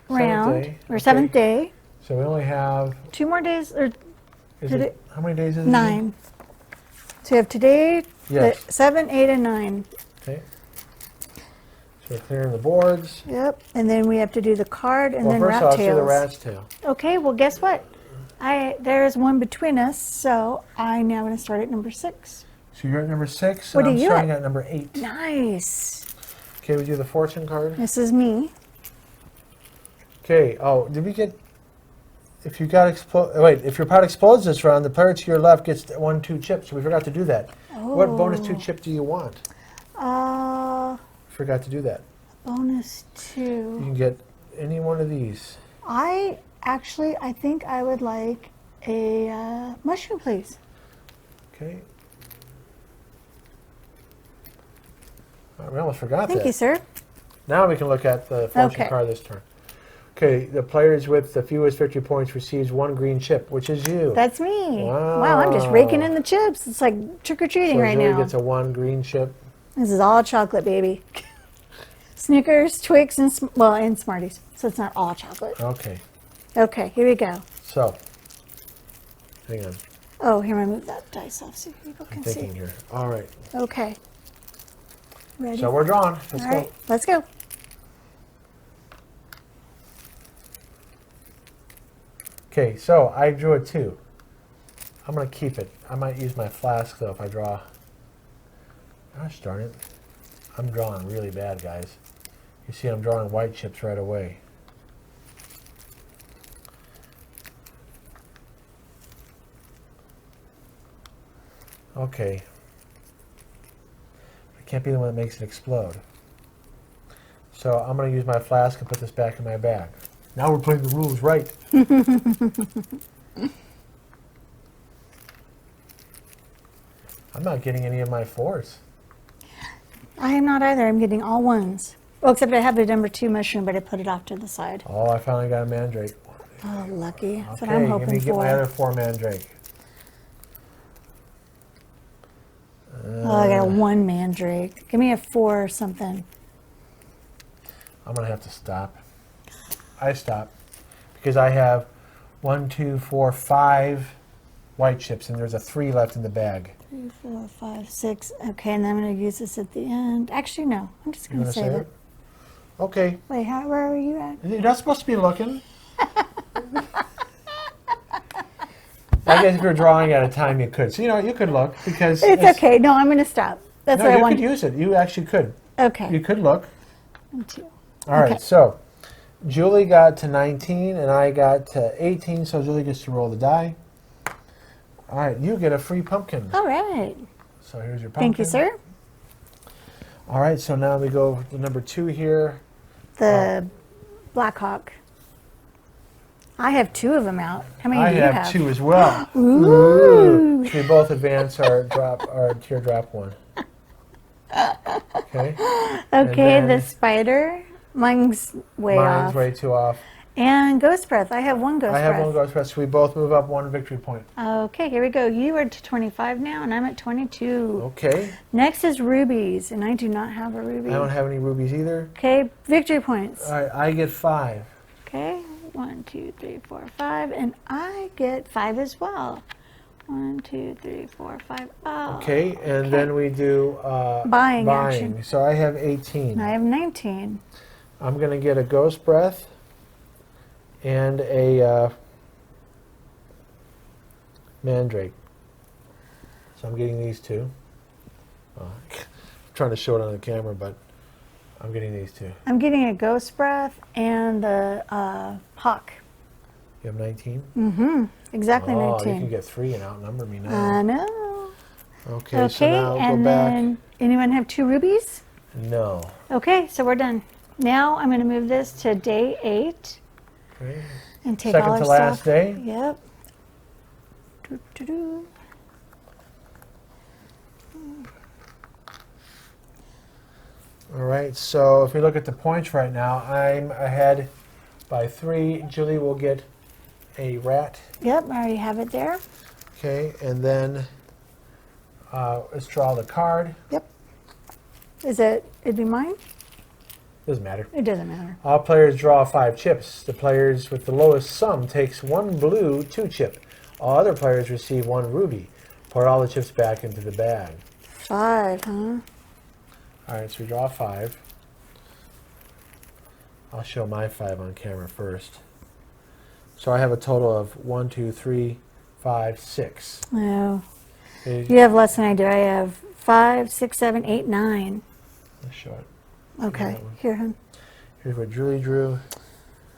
round, day, or okay. 7th day. So we only have... 2 more days, or Is Did it, how many days is it? 9. So you have today, Yes. the 7, 8, and 9. Okay. So we're clearing the boards. Yep. And then we have to do the card and Well, then first rat I'll do tails. the rat's tail. Okay, well, guess what? There is one between us, so I'm now going to start at number 6. So you're at number 6, What and are I'm you starting at? at number 8. Nice. Okay, we do the fortune card. This is me. Okay, oh, did we get... If you got if your pot explodes this round, the player to your left gets 1, 2 chips. We forgot to do that. What bonus 2 chip do you want? Forgot to do that. Bonus You 2. can get any one of these. I think I would like a mushroom, please. Okay. We almost forgot that. Thank you, sir. Now we can look at the fortune Okay. card this turn. Okay, the players with the fewest victory points receives 1 green chip, which is you. That's me. Wow. I'm just raking in the chips. It's like trick-or-treating so right Julie now. gets a 1 green chip. This is all chocolate, baby. Snickers, Twix, and Smarties. So it's not all chocolate. Okay, Okay, here we go. so hang on, Oh, here, I move that dice off so people I'm can thinking see. here. All right, Okay. Ready? so we're drawn. Let's all go. right, let's go. Okay, so I drew a 2. I'm gonna keep it. I might use my flask though if I draw. Gosh darn it! I'm drawing really bad, guys. You see I'm drawing white chips right away. Okay. I can't be the one that makes it explode. So I'm going to use my flask and put this back in my bag. Now we're playing the rules right. I'm not getting any of my 4s. I am not either. I'm getting all 1s. Well, except I have the number 2 mushroom, but I put it off to the side. Oh, I finally got a mandrake. Oh, lucky. That's what Okay, I'm let hoping me get my for. other 4 mandrake. Oh, I got a 1 mandrake. Give me a 4 or something. I'm going to have to stop. I stop because I have 1, 2, 4, 5 white chips, and there's a 3 left in the bag. 3, 4, 5, 6. Okay, and then I'm going to use this at the end. Actually, no. I'm just You going to want to save save it. it? Okay. Wait, where are you at? You're not supposed to be looking. I guess if you're drawing at a time, you could. So, you could look because... It's okay. No, I'm going to stop. That's No, what I you want. could use it. You actually could. Okay. You could look. 1, 2. All right, Okay. so Julie got to 19 and I got to 18, so Julie gets to roll the die. All right, you get a free pumpkin. All right. So here's your pumpkin. Thank you, sir. All right, so now we go to number 2 here. The Black Hawk. I have 2 of them out. How many do you have? 2 as well. Ooh. So we both advance our teardrop 1. Okay. Okay, then the spider. Mine's way off. Mine's way too off. And Ghost Breath. I have 1 Ghost I Breath. have 1 ghost press, so we both move up 1 victory point. Okay, here we go. You are to 25 now, and I'm at 22. Okay. Next is rubies, and I do not have a ruby. I don't have any rubies either. Okay, victory points. All right, I get 5. Okay, 1, 2, 3, 4, 5, and I get 5 as well. 1, 2, 3, 4, 5. Oh, Okay, and then we do Buying action. So I have 18. and I have 19. I'm going to get a ghost breath and a mandrake. So I'm getting these 2. I'm trying to show it on the camera, but I'm getting these 2. I'm getting a Ghost Breath and the Hawk. You have 19? Mm-hmm. Exactly Oh, 19. you can get 3 and outnumber me now. I know. Okay, so now and go back. then anyone have 2 rubies? No. Okay, so we're done. Now I'm going to move this to day 8 Okay. and take Second all our to last stuff. day? Yep. Doo-doo-doo. All right, so if we look at the points right now, I'm ahead by 3. Julie will get a rat. Yep, I already have it there. Okay, and then let's draw the card. Yep. It'd be mine? Doesn't matter. It doesn't matter. All players draw 5 chips. The players with the lowest sum takes 1 blue 2 chip. All other players receive 1 ruby. Pour all the chips back into the bag. 5, huh? All right, so we draw 5. I'll show my 5 on camera first. So I have a total of 1, 2, 3, 5, 6. No. Okay, You have less than I do. I have 5, 6, 7, 8, 9. let's show it. Okay, that one. here, hon. Here's what Julie drew.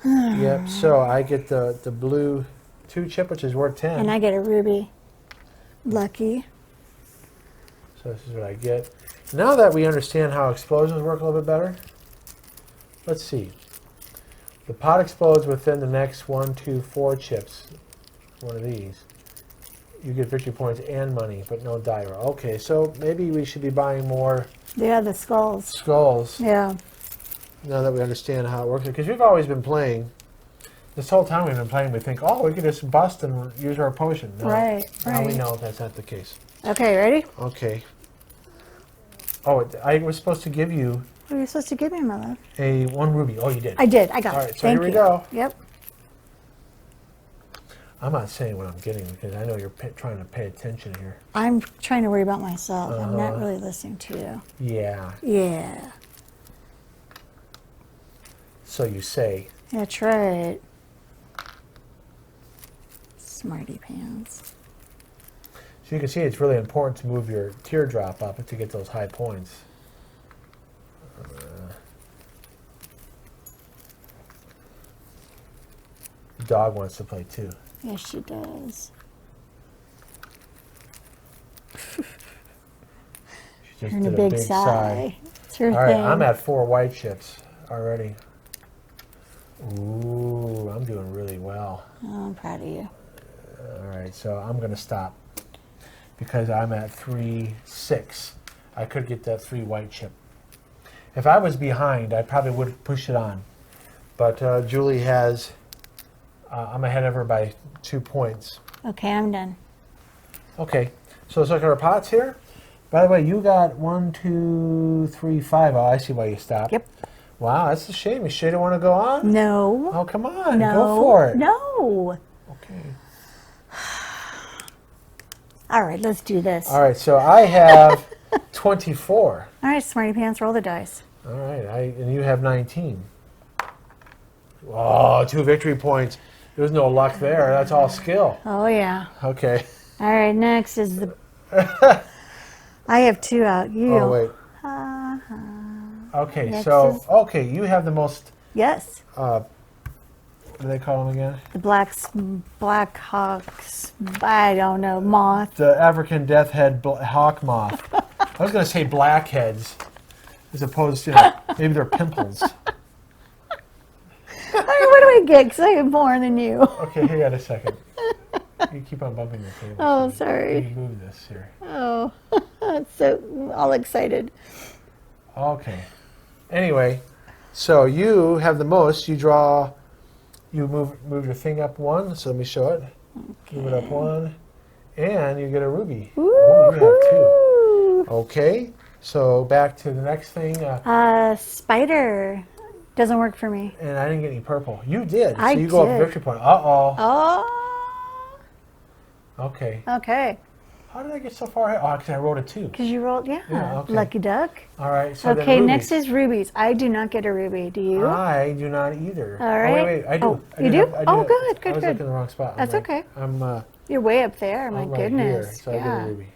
Yep, so I get the blue 2 chip, which is worth 10. And I get a ruby. Lucky. So this is what I get. Now that we understand how explosions work a little bit better, let's see. The pot explodes within the next 1, 2, 4 chips. One of these. You get victory points and money, but no die roll. Okay, so maybe we should be buying more Yeah, the skulls. skulls Yeah. now that we understand how it works. Because we've always been playing, this whole time we've been playing, we think, oh, we could just bust and use our potion. No, Right, Now we right. know that's not the case. Okay, ready? Okay. Oh, I was supposed to give you What are you supposed to give me, my love? a 1 ruby. Oh, you did. I did. I got All it. right, so Thank here we you. go. Yep. I'm not saying what I'm getting because I know you're trying to pay attention here. I'm trying to worry about myself. I'm not Uh-huh. really listening to you. Yeah. Yeah. So you say. That's right. Smarty pants. So you can see it's really important to move your teardrop up to get those high points. The dog wants to play too. Yes, she does. She just And a did big sigh. It's her All right, thing. I'm at 4 white chips already. Ooh, I'm doing really well. Oh, I'm proud of you. All right, so I'm going to stop because I'm at 3-6. I could get that 3 white chip. If I was behind, I probably would push it on. But Julie has, I'm ahead of her by 2 points. Okay, I'm done. Okay, so let's look at our pots here. By the way, you got 1, 2, 3, 5. Oh, I see why you stopped. Yep. Wow, that's a shame. You sure don't want to go on? No. Oh, come on. No. Go for it. No. Okay. All right, let's do this. All right, so I have 24. All right, smarty pants, roll the dice. All right, and you have 19. Oh, 2 victory points. There's no luck there. That's all skill. Oh, yeah. Okay. All right, next is the... I have 2 out. You. Oh, wait. Okay, so, okay, you have the most, Yes. what do they call them again? The Black Hawks, I don't know, moth. The African death head hawk moth. I was going to say blackheads, as opposed to, maybe they're pimples. All right, what do I get? Because I have more than you. Okay, hang on a second. You keep on bumping your table. Oh, so sorry. You move this here. Oh, so all excited. Okay. Anyway, so you have the most. You draw. You move your thing up 1. So let me show it. Okay. Move it up 1, and you get a ruby. Woo-hoo! Oh, you have 2. Okay. So back to the next thing. Spider doesn't work for me. And I didn't get any purple. You did. I so you go up a did. victory point. Uh-oh. Oh. Okay. Okay. How did I get so far ahead? Oh, because I wrote a 2. Because you rolled, Yeah, okay. Lucky duck. All right. So Okay, then next rubies. is rubies. I do not get a ruby. Do you? I do not either. All right. Oh, wait. I do. Oh, I you do? have- I Oh, have- good, I good, was good. looking in the wrong spot. That's okay. I'm You're way up there. My I'm right goodness. here, so I get a ruby.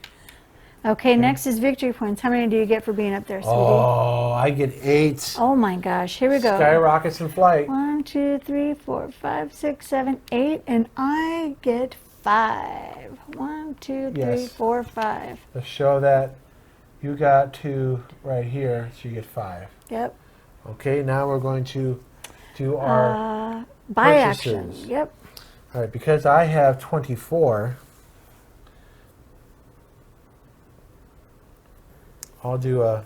Okay, next is victory points. How many do you get for being up there, sweetie? Oh, I get 8. Oh my gosh. Here we go. Skyrockets in flight. 1, 2, 3, 4, 5, 6, 7, 8, and I get 5. 1, 2, 3, Yes. 4, 5. To show that you got 2 right here, so you get 5. Yep. Okay, now we're going to do our Buy action. purchases. Yep. All right, because I have 24, I'll do a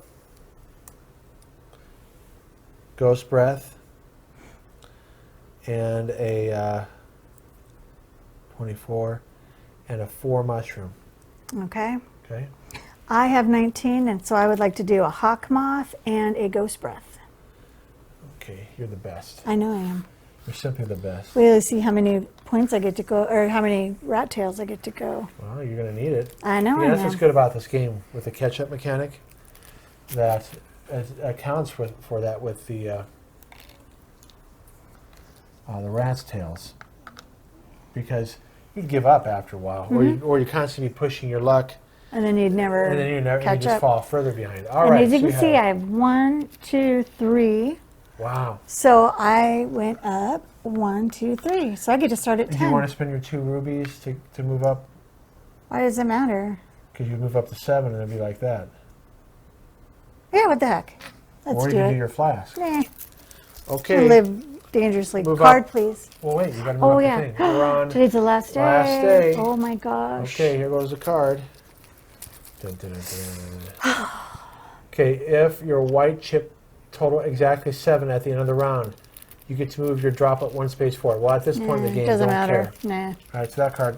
Ghost Breath and a 24 and a 4 mushroom. Okay. Okay. I have 19, and so I would like to do a hawk moth and a ghost breath. Okay, you're the best. I know I am. You're simply the best. We'll see how many points I get to go, or how many rat tails I get to go. Well, you're going to need it. I know Yeah, I that's am. what's good about this game with the catch-up mechanic. That accounts for that with the rat's tails, because you'd give up after a while, or you constantly be pushing your luck, And then you'd never and then you catch just up. fall further behind. All And right. as you so can see, I have 1, 2, 3. Wow. So I went up 1, 2, 3. So I get to start at Do 10. you want to spend your 2 rubies to move up? Why does it matter? Because you move up to 7, and it'd be like that. Yeah, what the heck? Let's or you do can it. do your flask. Nah, Okay. I live dangerously. Move Card, up. please. Well, wait. You got to move Oh, up yeah. the thing. We're on. Today's the last day. Last day. Oh, my gosh. Okay, here goes the card. Dun, dun, dun, dun, dun. Okay, if your white chip total exactly 7 at the end of the round, you get to move your droplet 1 space forward. Well, at this point in the game, doesn't don't matter. care. Nah. All right, so that card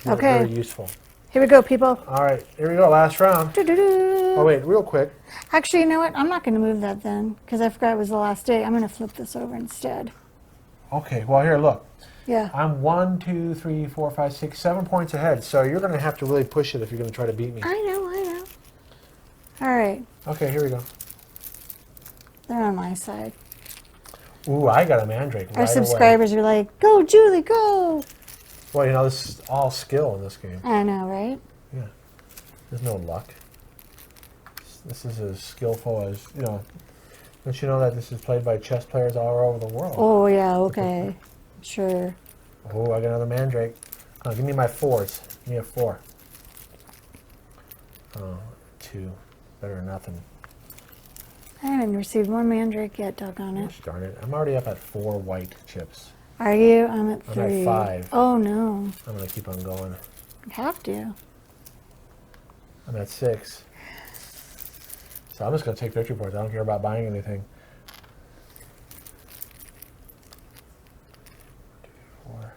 is Okay. very useful. Here we go, people. All right, here we go, last round. Doo-doo-doo. Oh, wait, real quick. Actually, you know what? I'm not going to move that then, because I forgot it was the last day. I'm going to flip this over instead. Okay, well, here, look. Yeah. I'm 1, 2, 3, 4, 5, 6, 7 points ahead, so you're going to have to really push it if you're going to try to beat me. I know. All right. Okay, here we go. They're on my side. Ooh, I got a mandrake Our right subscribers are like, go, Julie, go. Well, you know, this is all skill in this game. I know, right? Yeah. There's no luck. This is as skillful as, you know, Don't you know that this is played by chess players all over the world? Oh, yeah, okay. Sure. Oh, I got another mandrake. Oh, give me my 4s. Give me a 4. Oh, 2. Better than nothing. I haven't received one mandrake yet, doggone it. Gosh darn it. I'm already up at 4 white chips. Are you? I'm at 3. I'm at 5. Oh, no. I'm going to keep on going. You have to. I'm at 6. So I'm just going to take victory points. I don't care about buying anything. 4.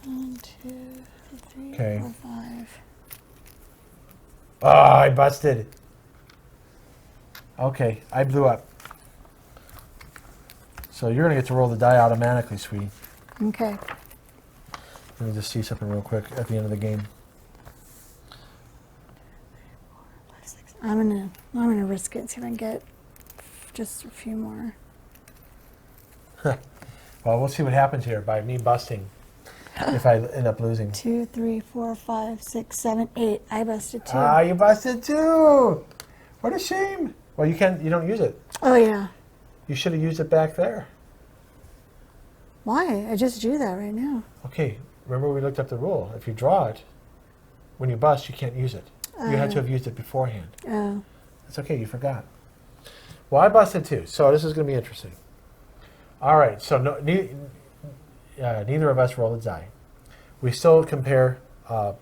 1, 2, 3, Okay. 4, 5. Oh, I busted. Okay, I blew up. So you're going to get to roll the die automatically, sweetie. Okay. Let me just see something real quick at the end of the game. I'm gonna risk it and see if I can get just a few more. Well, we'll see what happens here by me busting if I end up losing. 2, 3, 4, 5, 6, 7, 8. I busted 2. Ah, you busted too. What a shame. Well, you don't use it. Oh yeah. You should have used it back there. Why? I just drew that right now. Okay, remember we looked up the rule. If you draw it, when you bust, you can't use it. You had to have used it beforehand. Oh. It's okay, you forgot. Well, I busted too, so this is going to be interesting. All right, so neither of us rolled a die. We still compare hawk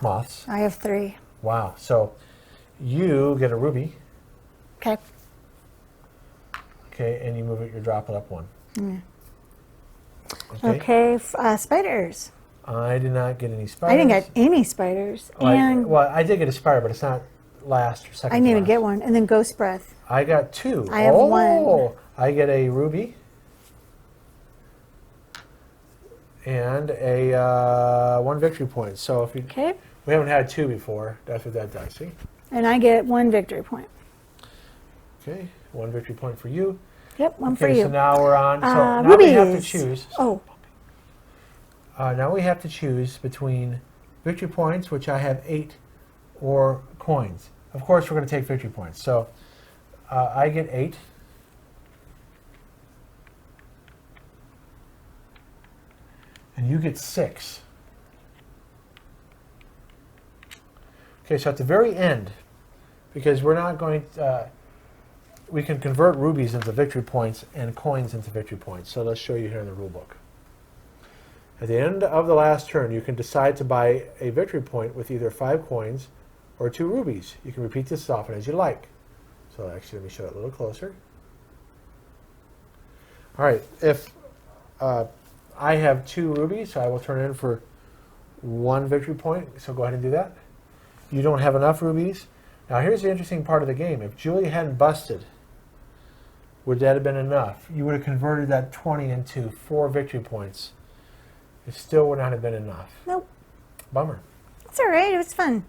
moths. I have 3. Wow, so you get a ruby. Okay. Okay, and you move it, you're dropping up 1. Mm. Okay. Okay, spiders. I did not get any spiders. I didn't get any spiders. Oh, And I did get a spider, but it's not last or second. I didn't even last. get one. And then ghost breath. I got 2. I have 1. I get a ruby and a 1 victory point. So if you Okay. we haven't had 2 before, that's what that does. See? And I get 1 victory point. Okay, 1 victory point for you. Yep, 1 Okay, for you. so now we're on. So now we have to rubies. choose. Oh. Now we have to choose between victory points, which I have 8, or coins. Of course, we're going to take victory points. So I get 8. And you get 6. Okay, so at the very end, because we're not going to, we can convert rubies into victory points and coins into victory points. So let's show you here in the rule book. At the end of the last turn, you can decide to buy a victory point with either 5 coins or 2 rubies. You can repeat this as often as you like. So actually, let me show it a little closer. All right, if I have 2 rubies, so I will turn in for 1 victory point. So go ahead and do that. You don't have enough rubies. Now here's the interesting part of the game. If Julie hadn't busted, would that have been enough? You would have converted that 20 into 4 victory points. It still would not have been enough. Nope. Bummer. It's all right. It was fun.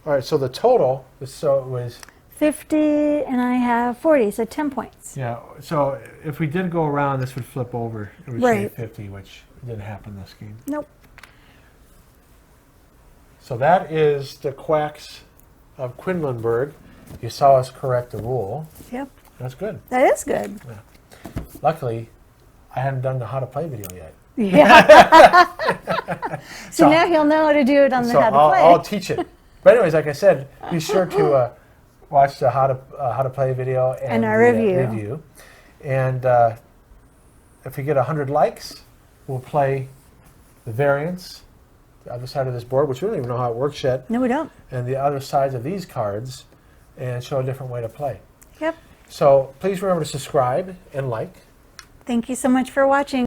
All right, so the total was 50 and I have 40, so 10 points. yeah. So if we did go around, this would flip over. It would Right. say 50, which didn't happen this game. Nope. So that is the Quacks of Quedlinburg. You saw us correct the rule. Yep. That's good. That is good. Luckily, I hadn't done the how to play video yet. Yeah. so now he'll know how to do it on the So how to play. I'll teach it. But anyways, like I said, be sure to watch the how to play video and our the, review. And if we get 100 likes, we'll play the variants, the other side of this board, which we don't even know how it works yet, No, we don't. and the other sides of these cards, and show a different way to play. Yep. So please remember to subscribe and like. Thank you so much for watching.